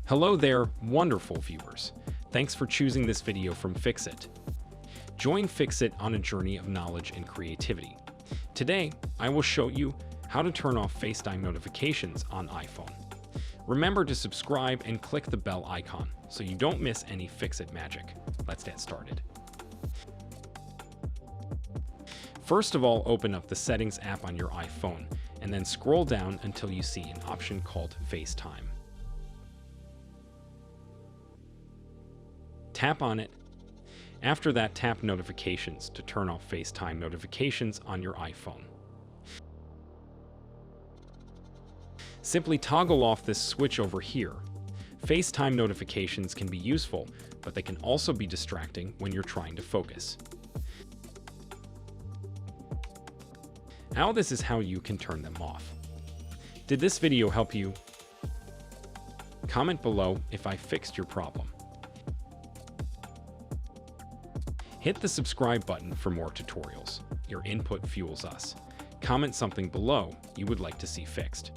Hello there, wonderful viewers. Thanks for choosing this video from Fixit. Join Fixit on a journey of knowledge and creativity. Today, I will show you how to turn off FaceTime notifications on iPhone. Remember to subscribe and click the bell icon so you don't miss any Fixit magic. Let's get started. First of all, open up the Settings app on your iPhone and then scroll down until you see an option called FaceTime. Tap on it. After that, tap Notifications to turn off FaceTime notifications on your iPhone. Simply toggle off this switch over here. FaceTime notifications can be useful, but they can also be distracting when you're trying to focus. Now this is how you can turn them off. Did this video help you? Comment below if I fixed your problem. Hit the subscribe button for more tutorials. Your input fuels us. Comment something below you would like to see fixed.